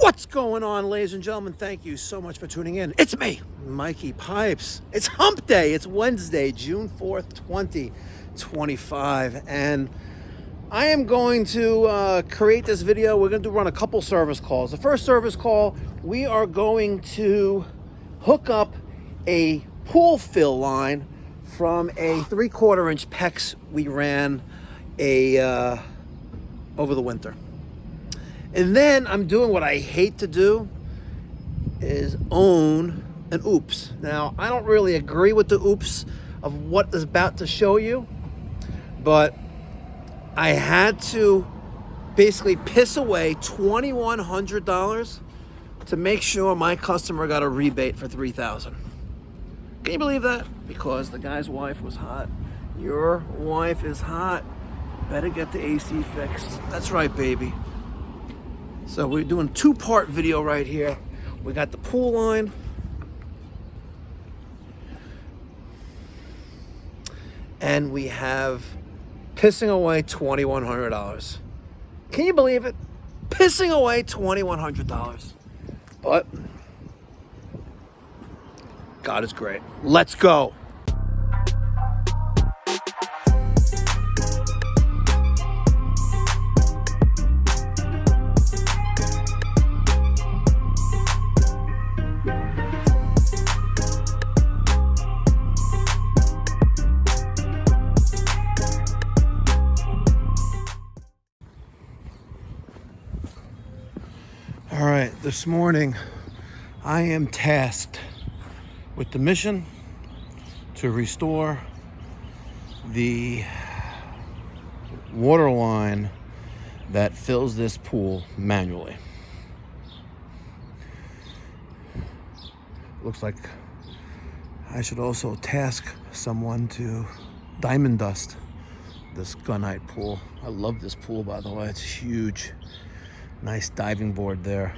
What's going on, ladies and gentlemen? Thank you so much for tuning in. It's me, Mikey Pipes. It's hump day. It's Wednesday, June 4th, 2025. And I am going to create this video. We're going to run a couple service calls. The first service call, we are going to hook up a pool fill line from a 3/4 inch PEX we ran over the winter. And then I'm doing what I hate to do, is own an oops. Now, I don't really agree with the oops of what is about to show you, but I had to basically piss away $2,100 to make sure my customer got a rebate for $3,000. Can you believe that? Because the guy's wife was hot. Your wife is hot. Better get the AC fixed. That's right, baby. So we're doing a two-part video right here. We got the pool line. And we have pissing away $2,100. Can you believe it? Pissing away $2,100. But God is great. Let's go. All right, this morning I am tasked with the mission to restore the water line that fills this pool manually. Looks like I should also task someone to diamond dust this gunite pool. I love this pool, by the way. It's huge. Nice diving board there,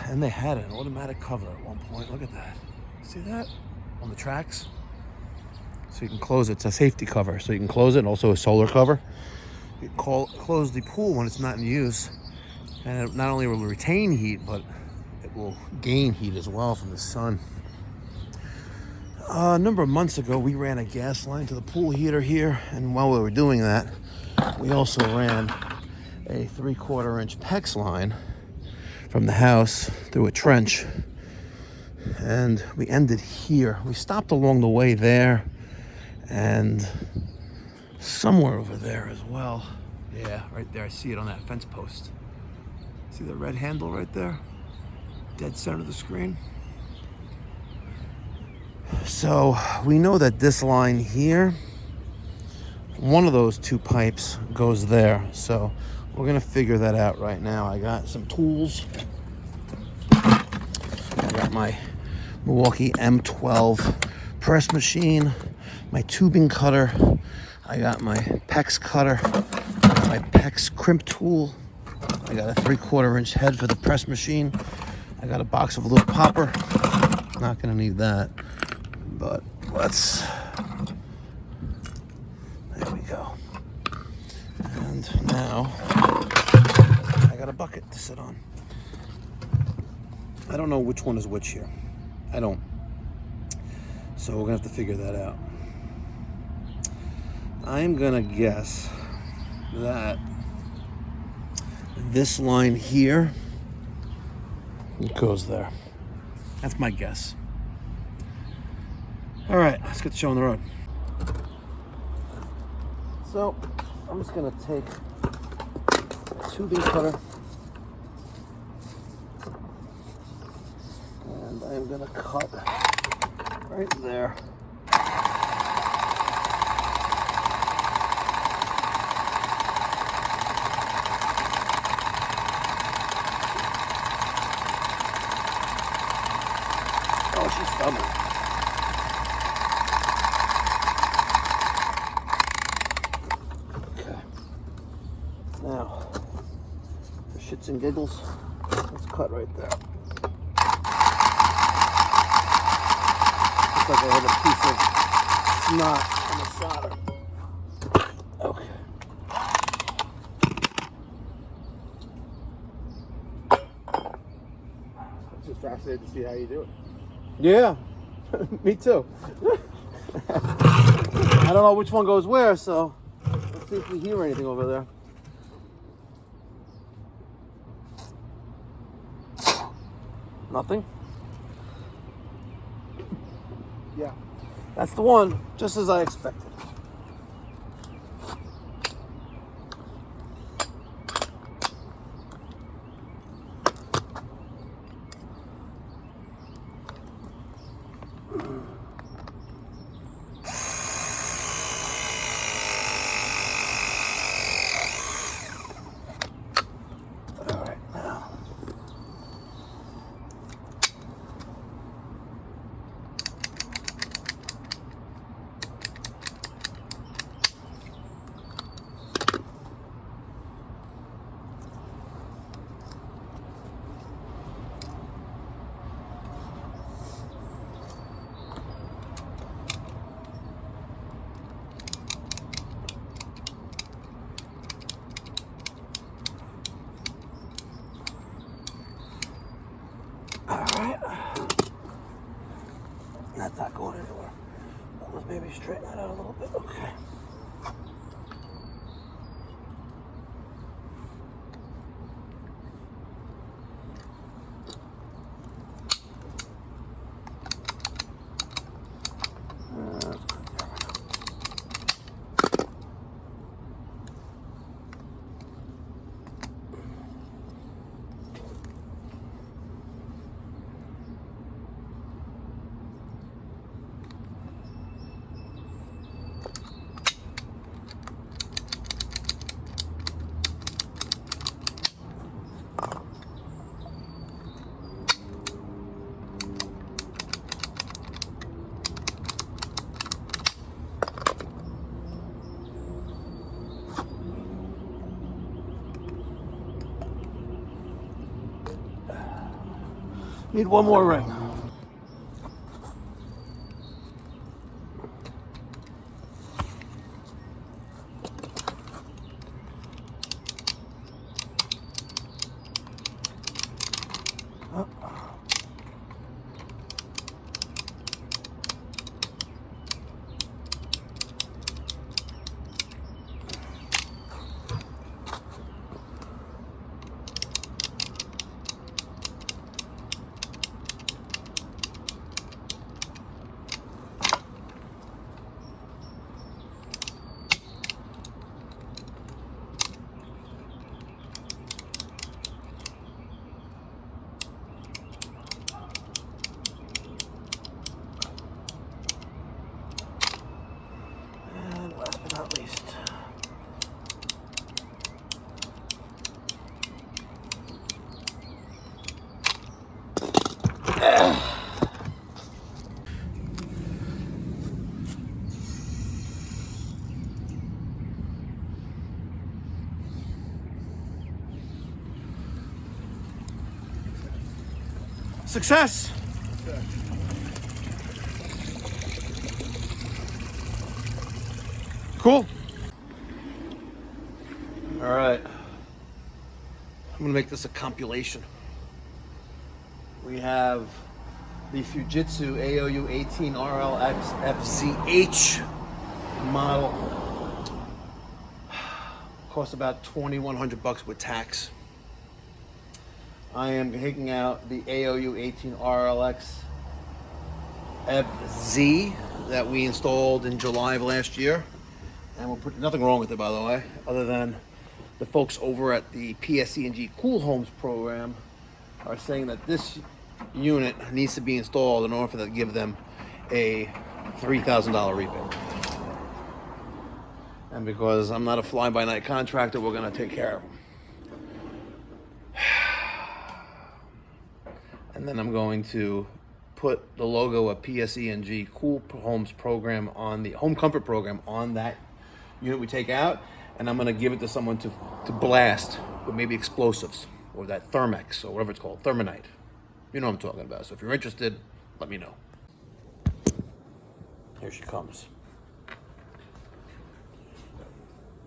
and they had an automatic cover at one point. Look at that. See that on the tracks? So you can close it. It's a safety cover, so you can close it, and also a solar cover. You can close the pool when it's not in use, and it not only will retain heat, but it will gain heat as well from the sun. A number of months ago, we ran a gas line to the pool heater here, and while we were doing that, we also ran a 3/4 inch PEX line from the house through a trench, and we ended here. We stopped along the way there and somewhere over there as well. Yeah, right there. I see it on that fence post. See the red handle right there? Dead center of the screen. So we know that this line here, one of those two pipes goes there. So we're gonna figure that out right now. I got some tools. I got my Milwaukee M12 press machine, my tubing cutter. I got my PEX cutter, my PEX crimp tool. I got a 3/4 inch head for the press machine. I got a box of little popper. Not gonna need that, but there we go. And now I got a bucket to sit on. I don't know which one is which here. I don't. So we're gonna have to figure that out. I'm gonna guess that this line here goes there. That's my guess. All right, let's get the show on the road. So I'm just gonna take a tubing cutter and I'm gonna cut right there. Oh, she's stubborn. Now, for shits and giggles, let's cut right there. Looks like I have a piece of snot on the solder. Okay. just fascinated to see how you do it. Yeah, me too. I don't know which one goes where, so let's see if we hear anything over there. Nothing? Yeah. That's the one, just as I expected. That's not going anywhere. Let's maybe straighten that out a little bit. Okay. Need one more ring. And last but not least, success. Cool. All right. I'm gonna make this a compilation. We have the Fujitsu AOU18RLXFZH model. Costs about $2,100 with tax. I am taking out the AOU18RLXFZ that we installed in July of last year. And we'll put nothing wrong with it, by the way, other than the folks over at the PSEG Cool Homes program are saying that this unit needs to be installed in order for them to give them a $3,000 rebate. And because I'm not a fly-by-night contractor, we're going to take care of them. And then I'm going to put the logo of PSEG Cool Homes program on the Home Comfort program on that unit we take out, and I'm going to give it to someone to blast with maybe explosives or that Thermex or whatever it's called, Thermonite. You know what I'm talking about. So if you're interested, let me know. Here she comes.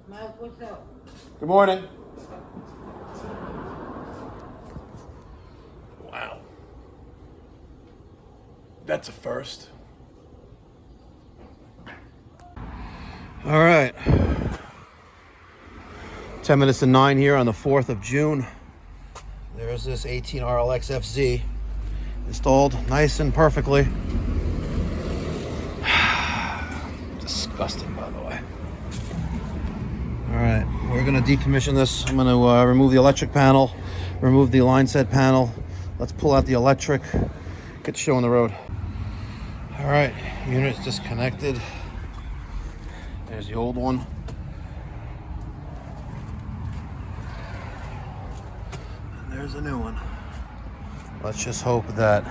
Miles, what's up? Good morning. Wow. That's a first. All right. 10 minutes to 9 here on the 4th of June. There's this 18RLXFZ installed nice and perfectly. Disgusting, by the way. All right, we're gonna decommission this. I'm gonna remove the electric panel, remove the line set panel. Let's pull out the electric, get the show on the road. All right, unit's disconnected. There's the old one. And there's a new one. Let's just hope that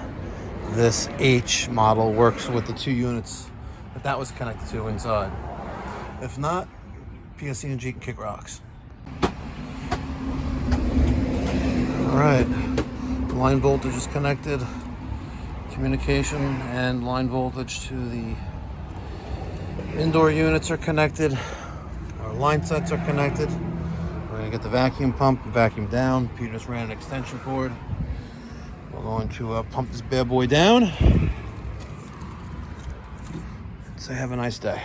this H model works with the 2 units that was connected to inside. If not, PSEG can kick rocks. All right, line voltage is connected. Communication and line voltage to the indoor units are connected. Our line sets are connected. We're gonna get the vacuum pump, vacuum down. Peter just ran an extension cord. We're going to pump this bad boy down. Say have a nice day.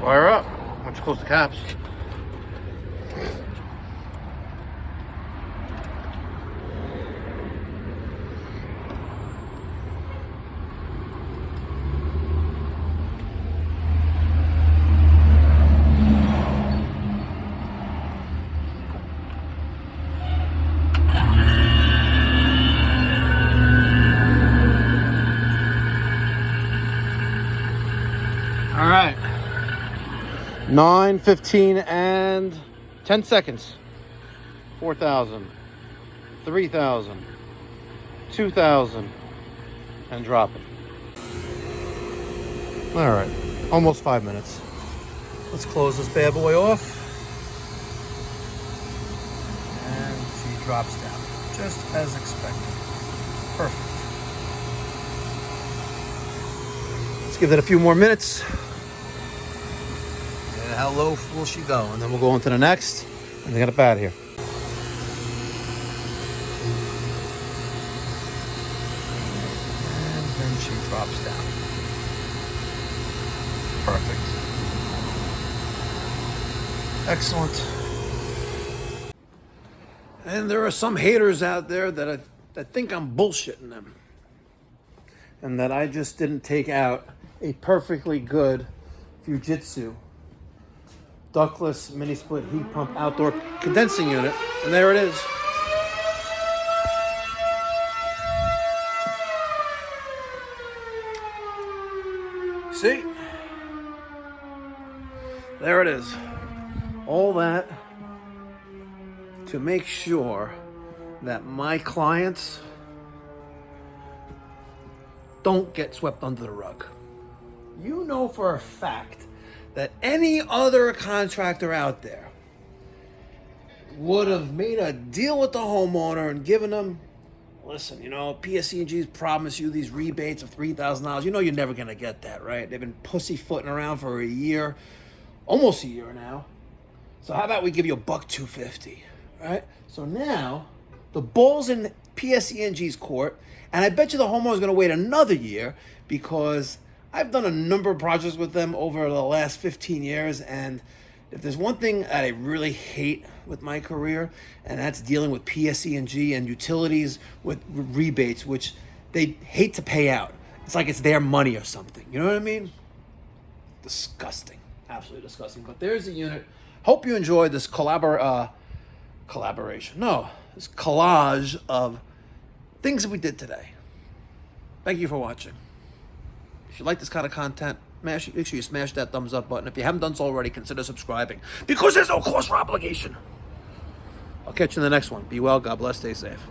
Fire up. Why don't you close the caps? All right. 9, 15, and 10 seconds. 4,000, 3,000, 2,000, and drop it. All right, almost 5 minutes. Let's close this bad boy off. And she drops down, just as expected. Perfect. Let's give that a few more minutes. And how low will she go? And then we'll go on to the next and get it out of here. And then she drops down. Perfect. Excellent. And there are some haters out there that think I'm bullshitting them. And that I just didn't take out a perfectly good Fujitsu ductless mini split heat pump outdoor condensing unit. And there it is. See? There it is. All that to make sure that my clients don't get swept under the rug. You know for a fact that any other contractor out there would have made a deal with the homeowner and given them, listen, you know, PSEG's promised you these rebates of $3,000. You know you're never going to get that, right? They've been pussyfooting around for a year, almost a year now. So how about we give you $1,250, right? So now the ball's in PSEG's court, and I bet you the homeowner's going to wait another year because I've done a number of projects with them over the last 15 years, and if there's one thing that I really hate with my career, and that's dealing with PSEG and utilities with rebates, which they hate to pay out. It's like it's their money or something. You know what I mean? Disgusting. Absolutely disgusting. But there's the unit. Hope you enjoyed this collaboration. No, this collage of things that we did today. Thank you for watching. If you like this kind of content, make sure you smash that thumbs up button. If you haven't done so already, consider subscribing because there's no cost or obligation. I'll catch you in the next one. Be well, God bless, stay safe.